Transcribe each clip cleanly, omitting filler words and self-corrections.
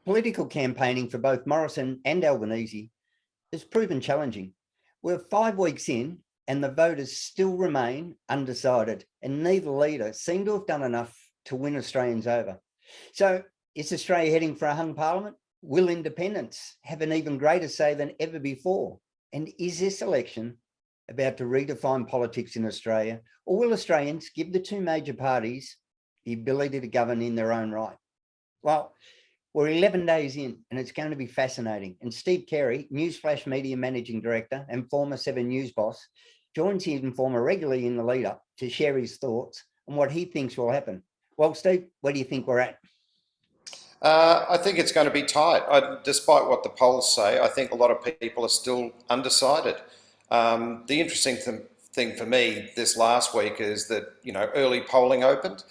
Political campaigning for both Morrison and Albanese has proven challenging. We're 5 weeks in and the voters still remain undecided, and neither leader seem to have done enough to win Australians over. So is Australia heading for a hung parliament? Will independents have an even greater say than ever before? And is this election about to redefine politics in Australia, or will Australians give the two major parties the ability to govern in their own right? Well, we're 11 days in and it's going to be fascinating. And Steve Carey, Newsflash Media Managing Director and former 7 News boss, joins Informer regularly in the lead up to share his thoughts on what he thinks will happen. Well, Steve, where do you think we're at? I think it's going to be tight. Despite what the polls say, I think a lot of people are still undecided. The interesting thing for me this last week is that, early polling opened.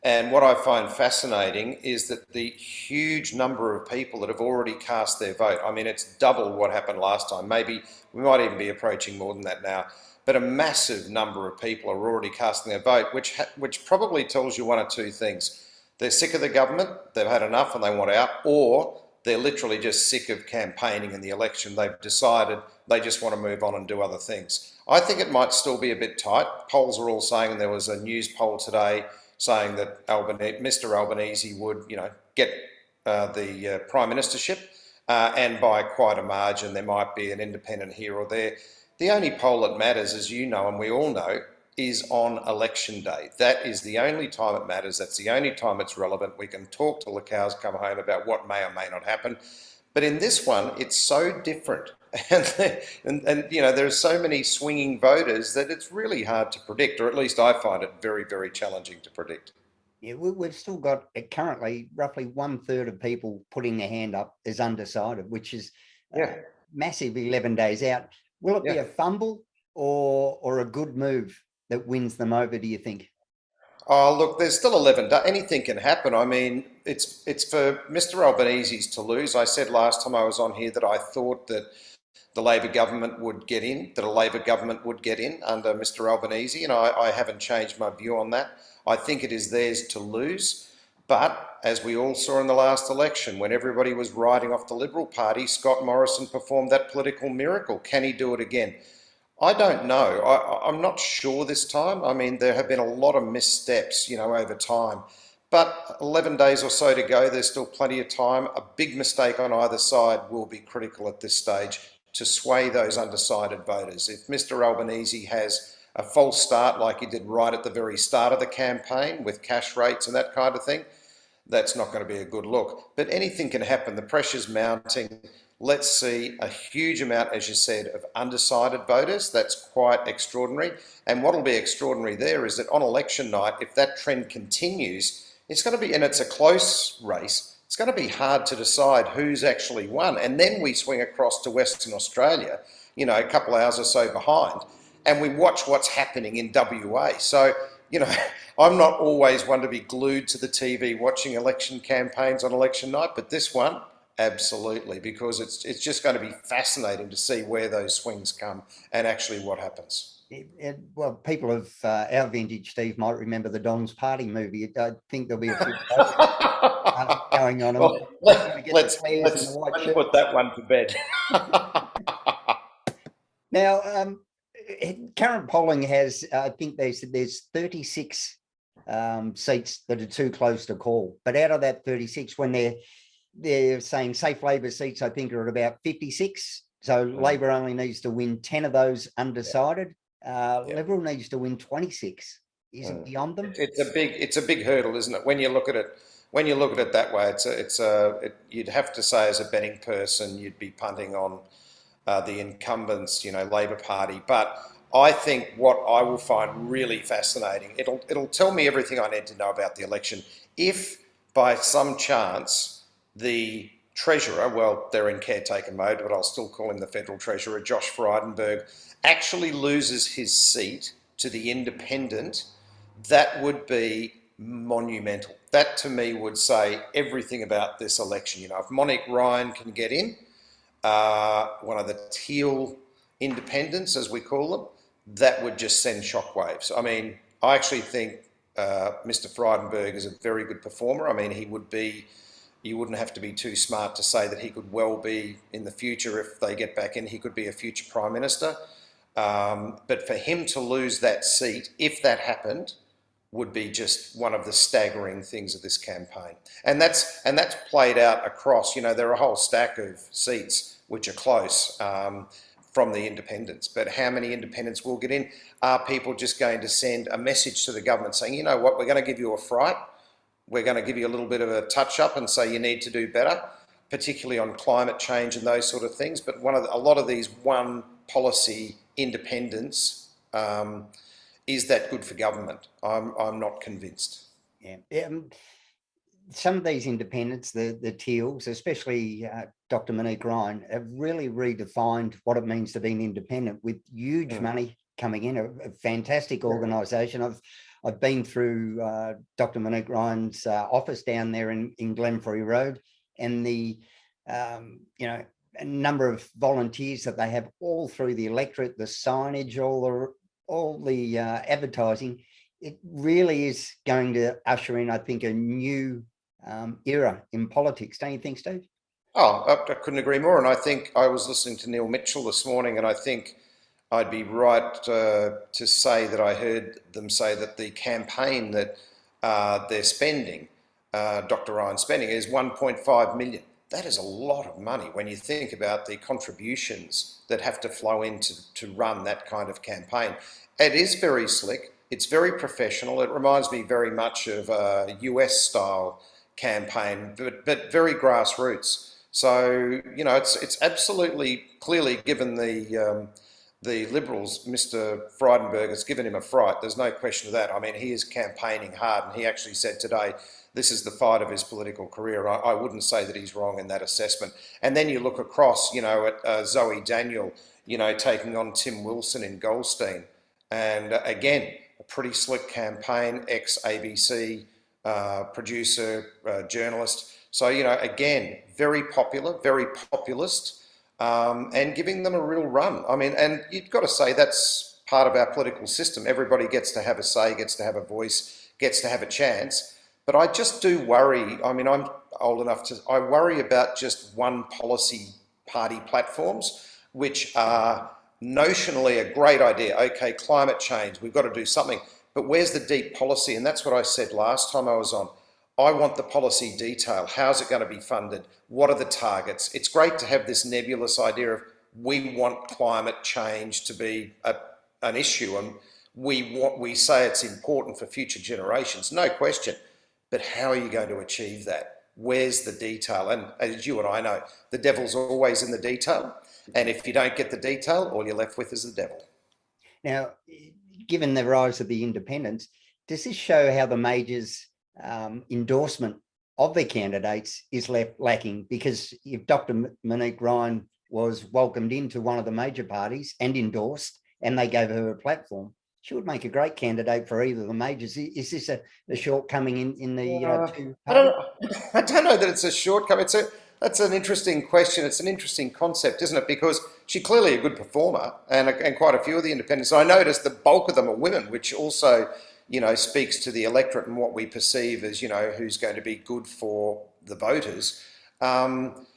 And what I find fascinating is that the huge number of people that have already cast their vote, I mean, it's double what happened last time. Maybe we might even be approaching more than that now. But a massive number of people are already casting their vote, which probably tells you one or two things. They're sick of the government, they've had enough and they want out, or they're literally just sick of campaigning in the election. They've decided they just want to move on and do other things. I think it might still be a bit tight. Polls are all saying, and there was a news poll today saying that Mr. Albanese would, get the prime ministership, and by quite a margin. There might be an independent here or there. The only poll that matters, as you know, and we all know, is on election day. That is the only time it matters. That's the only time it's relevant. We can talk till the cows come home about what may or may not happen. But in this one, it's so different. And there are so many swinging voters that it's really hard to predict, or at least I find it very, very challenging to predict. Yeah, we've still got currently roughly 1/3 of people putting their hand up as undecided, which is massive 11 days out. Will it be a fumble or a good move that wins them over, do you think? Oh, look, there's still 11 days. Anything can happen. I mean, it's for Mr. Albanese's to lose. I said last time I was on here that I thought that the Labor government would get in, that a Labor government would get in under Mr. Albanese, and I haven't changed my view on that. I think it is theirs to lose. But as we all saw in the last election, when everybody was writing off the Liberal Party, Scott Morrison performed that political miracle. Can he do it again? I don't know. I'm not sure this time. I mean, there have been a lot of missteps, over time. But 11 days or so to go, there's still plenty of time. A big mistake on either side will be critical at this stage to sway those undecided voters. If Mr. Albanese has a false start like he did right at the very start of the campaign with cash rates and that kind of thing, that's not going to be a good look. But anything can happen. The pressure's mounting. Let's see a huge amount, as you said, of undecided voters. That's quite extraordinary. And what will be extraordinary there is that on election night, if that trend continues, it's going to be, and it's a close race, it's going to be hard to decide who's actually won. And then we swing across to Western Australia, a couple hours or so behind, and we watch what's happening in WA. So, I'm not always one to be glued to the TV watching election campaigns on election night, but this one, absolutely, because it's just going to be fascinating to see where those swings come and actually what happens. Well, people of our vintage, Steve, might remember the Don's Party movie. I think there'll be a few going on. Well, let's put that one to bed. Now, current polling has, I think they said there's 36 seats that are too close to call. But out of that 36, when they're saying safe Labor seats, I think, are at about 56. So Labor only needs to win 10 of those undecided. Liberal needs to win 26. Is it beyond them? It's a big hurdle, isn't it? When you look at it that way, you'd have to say as a betting person, you'd be punting on the incumbents, Labor Party. But I think what I will find really fascinating, it'll tell me everything I need to know about the election. If by some chance the Treasurer, well, they're in caretaker mode, but I'll still call him the Federal Treasurer, Josh Frydenberg, actually loses his seat to the independent, that would be monumental. That to me would say everything about this election. If Monique Ryan can get in, one of the teal independents, as we call them, that would just send shockwaves. I mean, I actually think Mr. Frydenberg is a very good performer. I mean, he would be, you wouldn't have to be too smart to say that he could well be in the future, if they get back in, he could be a future Prime Minister. But for him to lose that seat, if that happened, would be just one of the staggering things of this campaign. And that's played out across, there are a whole stack of seats which are close from the independents. But how many independents will get in? Are people just going to send a message to the government saying, you know what, we're going to give you a fright, we're going to give you a little bit of a touch up and say you need to do better, particularly on climate change and those sort of things. But a lot of these one policy independence, is that good for government? I'm not convinced. Yeah. Some of these independents, the Teals, especially Dr. Monique Ryan, have really redefined what it means to be an independent, with huge money coming in. A fantastic organisation. I've been through Dr. Monique Ryan's office down there in Glenferrie Road, and the a number of volunteers that they have all through the electorate, the signage, all the advertising. It really is going to usher in, I think, a new era in politics. Don't you think, Steve? Oh, I couldn't agree more. And I think I was listening to Neil Mitchell this morning, and I think I'd be right to say that I heard them say that the campaign that they're spending, Dr. Ryan's spending, is 1.5 million. That is a lot of money when you think about the contributions that have to flow in to run that kind of campaign. It is very slick. It's very professional. It reminds me very much of a US-style campaign, but very grassroots. So, it's absolutely clearly given the Liberals, Mr. Frydenberg, has given him a fright. There's no question of that. I mean, he is campaigning hard, and he actually said today, this is the fight of his political career. I wouldn't say that he's wrong in that assessment. And then you look across, at Zoe Daniel, taking on Tim Wilson in Goldstein. And again, a pretty slick campaign, ex-ABC producer, journalist. So, again, very popular, very populist, and giving them a real run. I mean, and you've got to say that's part of our political system. Everybody gets to have a say, gets to have a voice, gets to have a chance. But I just do worry. I mean, I'm old enough I worry about just one policy party platforms, which are notionally a great idea. Okay, climate change, we've got to do something. But where's the deep policy? And that's what I said last time I was on. I want the policy detail. How's it going to be funded? What are the targets? It's great to have this nebulous idea of we want climate change to be an issue, and we say it's important for future generations, no question. But how are you going to achieve that? Where's the detail? And as you and I know, the devil's always in the detail. And if you don't get the detail, all you're left with is the devil. Now, given the rise of the independents, does this show how the majors' endorsement of their candidates is left lacking? Because if Dr. Monique Ryan was welcomed into one of the major parties and endorsed, and they gave her a platform, she would make a great candidate for either of the majors. Is this a shortcoming in the two parties? I don't know that it's a shortcoming. That's an interesting question. It's an interesting concept, isn't it? Because she's clearly a good performer, and quite a few of the independents. I noticed the bulk of them are women, which also, speaks to the electorate and what we perceive as, who's going to be good for the voters.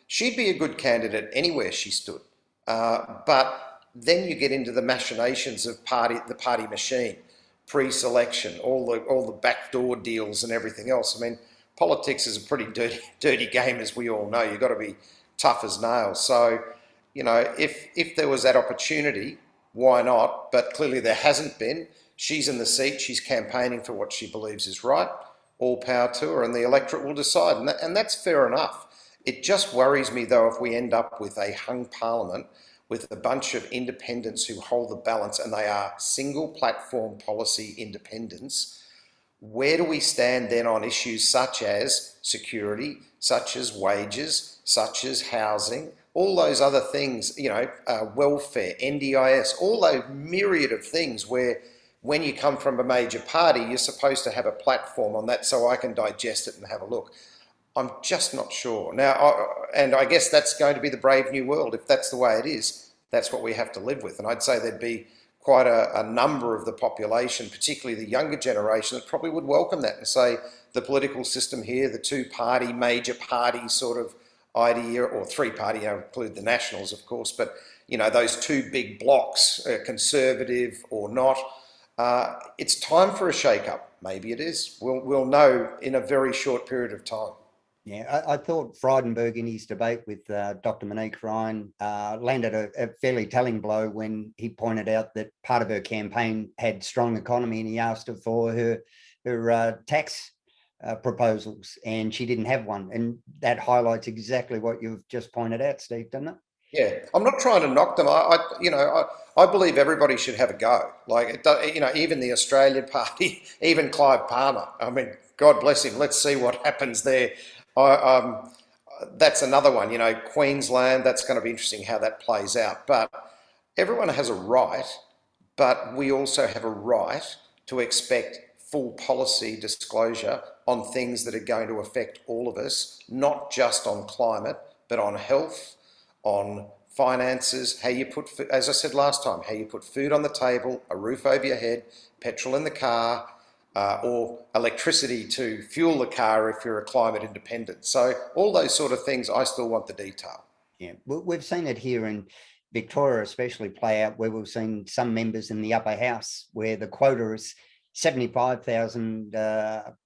She'd be a good candidate anywhere she stood, but then you get into the machinations of the party machine, pre-selection, all the backdoor deals and everything else. I mean, politics is a pretty dirty game, as we all know. You've got to be tough as nails. So, if there was that opportunity, why not? But clearly there hasn't been. She's in the seat. She's campaigning for what she believes is right. All power to her, and the electorate will decide. And that's fair enough. It just worries me, though, if we end up with a hung parliament with a bunch of independents who hold the balance, and they are single platform policy independents. Where do we stand then on issues such as security, such as wages, such as housing, all those other things, welfare, NDIS, all those myriad of things where when you come from a major party, you're supposed to have a platform on that so I can digest it and have a look. I'm just not sure. Now, and I guess that's going to be the brave new world. If that's the way it is, that's what we have to live with. And I'd say there'd be quite a number of the population, particularly the younger generation, that probably would welcome that and say the political system here, the two-party, major party sort of idea, or three-party, include the Nationals, of course, but, those two big blocks, conservative or not, it's time for a shake-up. Maybe it is. We'll know in a very short period of time. Yeah, I thought Frydenberg in his debate with Dr. Monique Ryan landed a fairly telling blow when he pointed out that part of her campaign had strong economy, and he asked her for her tax proposals, and she didn't have one. And that highlights exactly what you've just pointed out, Steve, doesn't it? Yeah, I'm not trying to knock them. I believe everybody should have a go. Like, even the Australian Party, even Clive Palmer. I mean, God bless him. Let's see what happens there. That's another one. Queensland. That's going to be interesting how that plays out. But everyone has a right, but we also have a right to expect full policy disclosure on things that are going to affect all of us, not just on climate, but on health, on finances, how you put, as I said last time, how you put food on the table, a roof over your head, petrol in the car, or electricity to fuel the car if you're a climate independent. So all those sort of things, I still want the detail. Yeah, we've seen it here in Victoria especially play out, where we've seen some members in the upper house where the quota is 75,000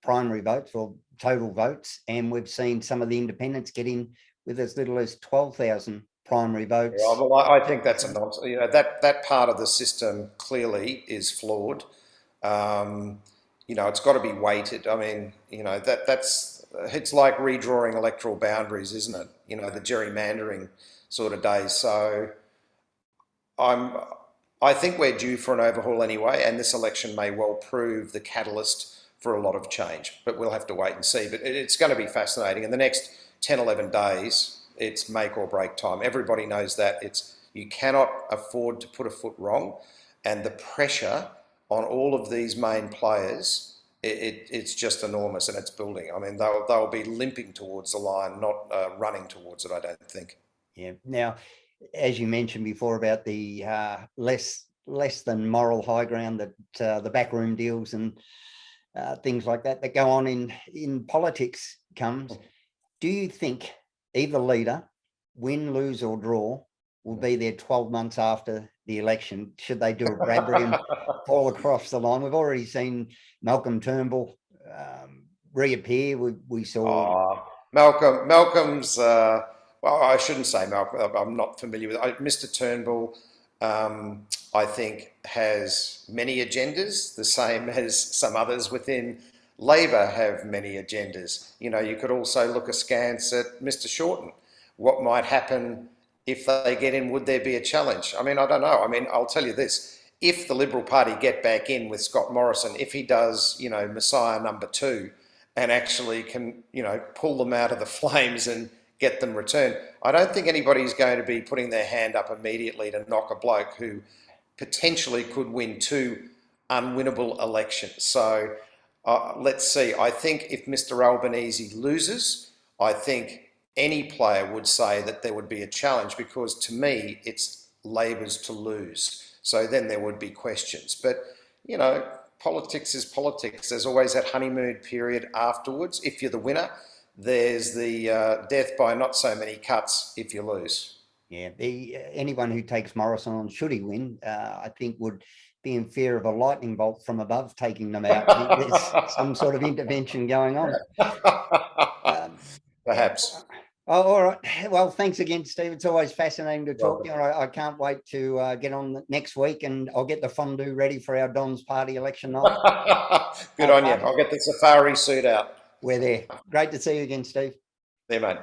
primary votes or total votes, and we've seen some of the independents get in with as little as 12,000 primary votes. Yeah, well, I think that's a nonsense. That part of the system clearly is flawed. It's got to be weighted. I mean, it's like redrawing electoral boundaries, isn't it? The gerrymandering sort of days. So I think we're due for an overhaul anyway, and this election may well prove the catalyst for a lot of change, but we'll have to wait and see. But it's going to be fascinating. In the next 10, 11 days, it's make or break time. Everybody knows that. You cannot afford to put a foot wrong, and the pressure on all of these main players, it's just enormous, and it's building. I mean, they'll be limping towards the line, not running towards it, I don't think. Yeah. Now, as you mentioned before about the less than moral high ground that the backroom deals and things like that go on in politics comes, do you think either leader, win, lose or draw, will be there 12 months after the election? Should they do a Bradbury and fall across the line? We've already seen Malcolm Turnbull reappear. We saw Malcolm's. Well, I shouldn't say Malcolm. I'm not familiar with it. Mr. Turnbull, I think, has many agendas, the same as some others within Labor have many agendas. You could also look askance at Mr. Shorten. What might happen if they get in? Would there be a challenge? I mean, I don't know. I mean, I'll tell you this. If the Liberal Party get back in with Scott Morrison, if he does, Messiah number 2, and actually can, pull them out of the flames and get them returned, I don't think anybody's going to be putting their hand up immediately to knock a bloke who potentially could win 2 unwinnable elections. So let's see. I think if Mr. Albanese loses, I think any player would say that there would be a challenge, because to me, it's Labor's to lose. So then there would be questions. But, politics is politics. There's always that honeymoon period afterwards. If you're the winner, there's the death by not so many cuts if you lose. Yeah, anyone who takes Morrison on, should he win, I think would be in fear of a lightning bolt from above taking them out. There's some sort of intervention going on. Perhaps. Oh, all right. Well, thanks again, Steve. It's always fascinating to talk. I can't wait to get on next week, and I'll get the fondue ready for our Don's Party election night. Good on you. I'll get the safari suit out. We're there. Great to see you again, Steve. There, mate.